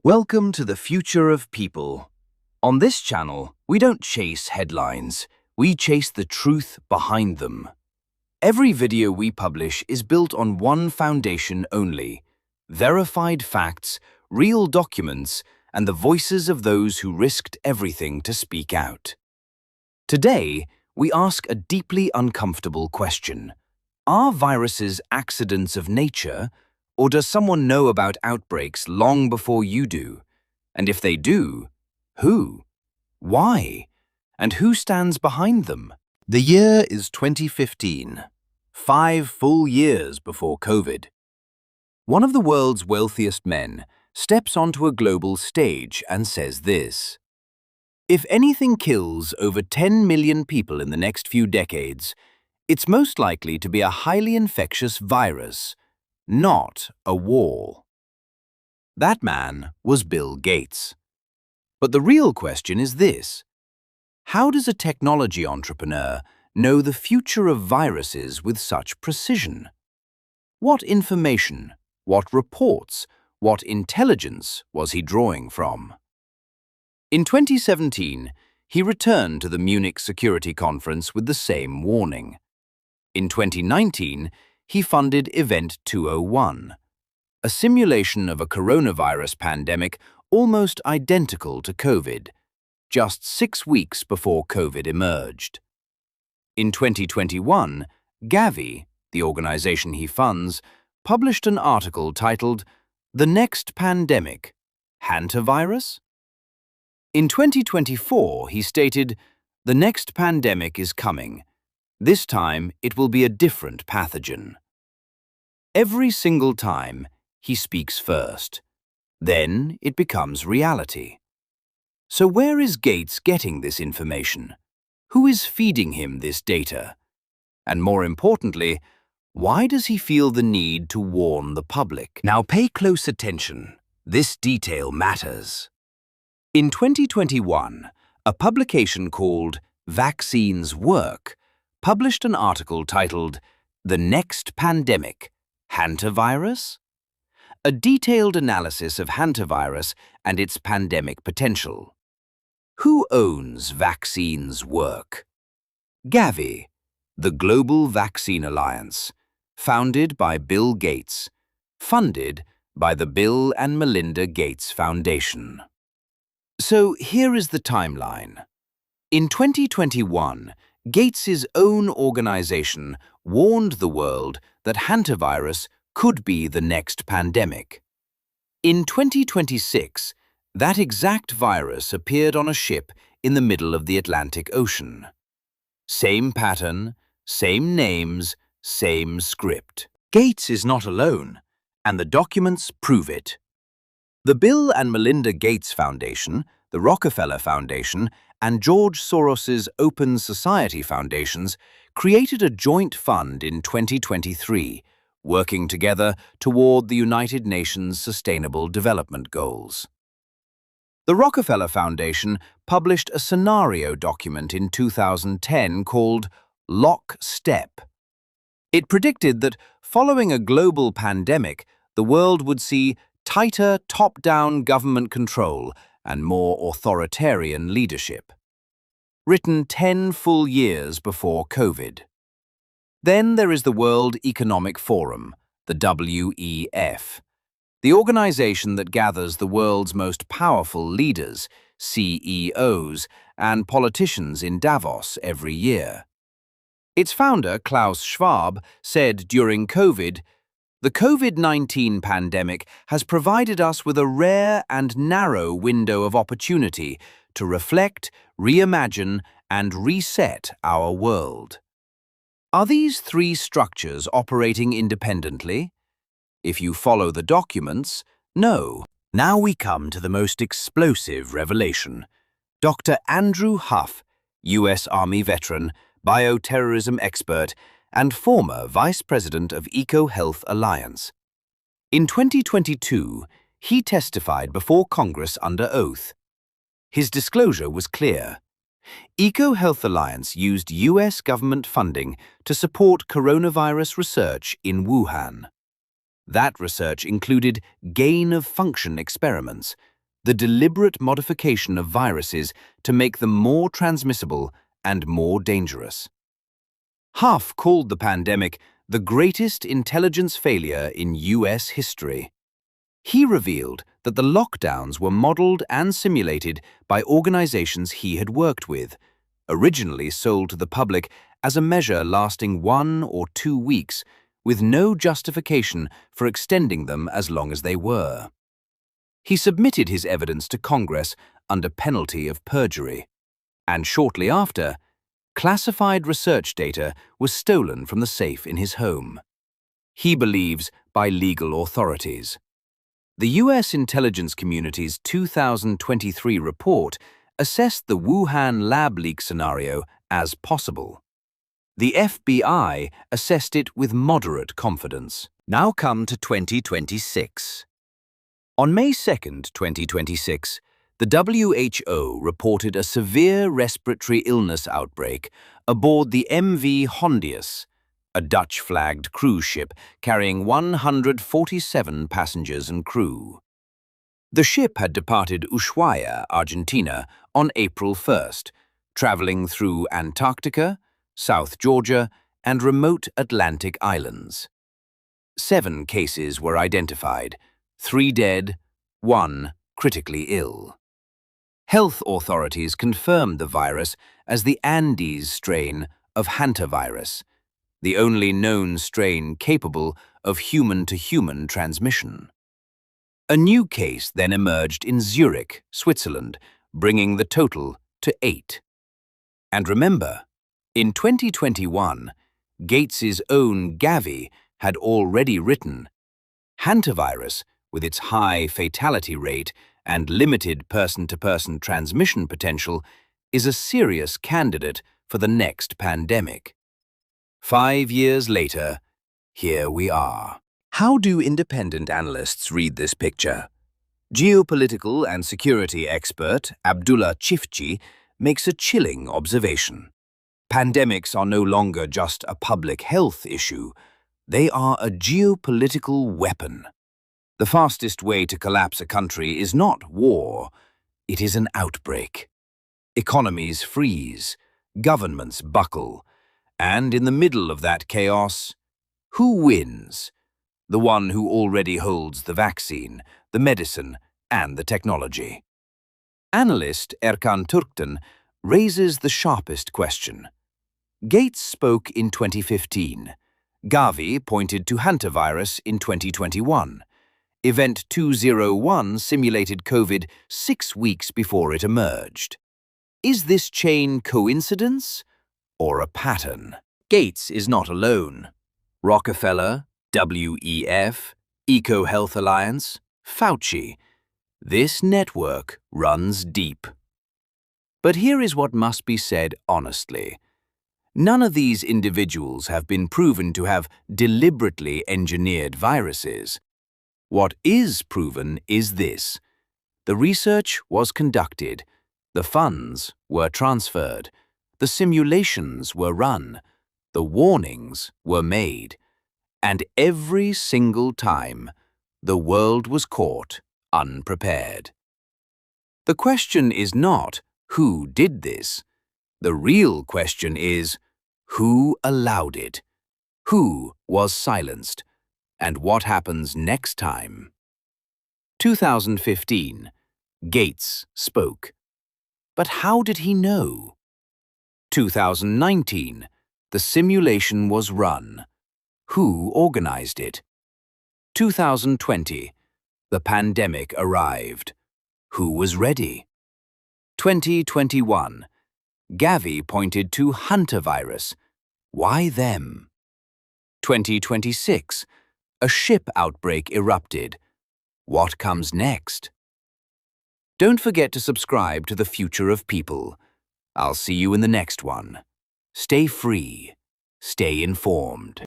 Welcome to the future of people. On this channel, we don't chase headlines, we chase the truth behind them. Every video we publish is built on one foundation only: verified facts, real documents, and the voices of those who risked everything to speak out. Today, we ask a deeply uncomfortable question. Are viruses accidents of nature, or does someone know about outbreaks long before you do? And if they do, who? Why? And who stands behind them? The year is 2015, 5 full years before COVID. One of the world's wealthiest men steps onto a global stage and says this: "If anything kills over 10 million people in the next few decades, it's most likely to be a highly infectious virus, not a war." That man was Bill Gates. But the real question is this: how does a technology entrepreneur know the future of viruses with such precision? What information, what reports, what intelligence was he drawing from? In 2017, he returned to the Munich Security Conference with the same warning. In 2019, he funded Event 201, a simulation of a coronavirus pandemic almost identical to COVID, just 6 weeks before COVID emerged. In 2021, Gavi, the organization he funds, published an article titled "The Next Pandemic: Hantavirus?" In 2024, he stated, "The next pandemic is coming. This time, it will be a different pathogen." Every single time, he speaks first. Then it becomes reality. So where is Gates getting this information? Who is feeding him this data? And more importantly, why does he feel the need to warn the public? Now pay close attention. This detail matters. In 2021, a publication called Vaccines Work published an article titled "The Next Pandemic: Hantavirus?" A detailed analysis of hantavirus and its pandemic potential. Who owns Vaccines Work? Gavi, the Global Vaccine Alliance, founded by Bill Gates, funded by the Bill and Melinda Gates Foundation. So here is the timeline. In 2021, Gates's own organization warned the world that hantavirus could be the next pandemic. In 2026, that exact virus appeared on a ship in the middle of the Atlantic Ocean. Same pattern, same names, same script. Gates is not alone, and the documents prove it. The Bill and Melinda Gates Foundation, the Rockefeller Foundation, and George Soros's Open Society Foundations created a joint fund in 2023, working together toward the United Nations Sustainable Development Goals. The Rockefeller Foundation published a scenario document in 2010 called Lockstep. It predicted that following a global pandemic, the world would see tighter top-down government control and more authoritarian leadership. Written 10 full years before COVID. Then there is the World Economic Forum, the WEF, the organization that gathers the world's most powerful leaders, CEOs, and politicians in Davos every year. Its founder, Klaus Schwab, said during COVID, "The COVID-19 pandemic has provided us with a rare and narrow window of opportunity to reflect, reimagine, and reset our world." Are these three structures operating independently? If you follow the documents, no. Now we come to the most explosive revelation. Dr. Andrew Huff, U.S. Army veteran, bioterrorism expert, and former Vice President of EcoHealth Alliance. In 2022, he testified before Congress under oath. His disclosure was clear. EcoHealth Alliance used U.S. government funding to support coronavirus research in Wuhan. That research included gain-of-function experiments, the deliberate modification of viruses to make them more transmissible and more dangerous. Huff called the pandemic the greatest intelligence failure in US history. He revealed that the lockdowns were modeled and simulated by organizations he had worked with, originally sold to the public as a measure lasting 1 or 2 weeks, with no justification for extending them as long as they were. He submitted his evidence to Congress under penalty of perjury, and shortly after, classified research data was stolen from the safe in his home. He believes by legal authorities. The U.S. intelligence community's 2023 report assessed the Wuhan lab leak scenario as possible. The FBI assessed it with moderate confidence. Now come to 2026. On May 2, 2026, the WHO reported a severe respiratory illness outbreak aboard the MV Hondius, a Dutch-flagged cruise ship carrying 147 passengers and crew. The ship had departed Ushuaia, Argentina, on April 1st, traveling through Antarctica, South Georgia, and remote Atlantic islands. 7 cases were identified, 3 dead, 1 critically ill. Health authorities confirmed the virus as the Andes strain of Hantavirus, the only known strain capable of human-to-human transmission. A new case then emerged in Zurich, Switzerland, bringing the total to 8. And remember, in 2021, Gates's own Gavi had already written, "Hantavirus, with its high fatality rate and limited person-to-person transmission potential, is a serious candidate for the next pandemic." 5 years later, here we are. How do independent analysts read this picture? Geopolitical and security expert Abdullah Chifchi makes a chilling observation. Pandemics are no longer just a public health issue. They are a geopolitical weapon. The fastest way to collapse a country is not war, it is an outbreak. Economies freeze, governments buckle, and in the middle of that chaos, who wins? The one who already holds the vaccine, the medicine, and the technology. Analyst Erkan Turktan raises the sharpest question. Gates spoke in 2015. Gavi pointed to Hantavirus in 2021. Event 201 simulated COVID 6 weeks before it emerged. Is this chain coincidence or a pattern? Gates is not alone. Rockefeller, WEF, EcoHealth Alliance, Fauci. This network runs deep. But here is what must be said honestly. None of these individuals have been proven to have deliberately engineered viruses. What is proven is this. The research was conducted, the funds were transferred, the simulations were run, the warnings were made, and every single time, the world was caught unprepared. The question is not, who did this? The real question is, who allowed it? Who was silenced? And what happens next time? 2015. Gates spoke. But how did he know? 2019. The simulation was run. Who organized it? 2020. The pandemic arrived. Who was ready? 2021. Gavi pointed to Hantavirus. Why them? 2026. A ship outbreak erupted. What comes next? Don't forget to subscribe to The Future of People. I'll see you in the next one. Stay free. Stay informed.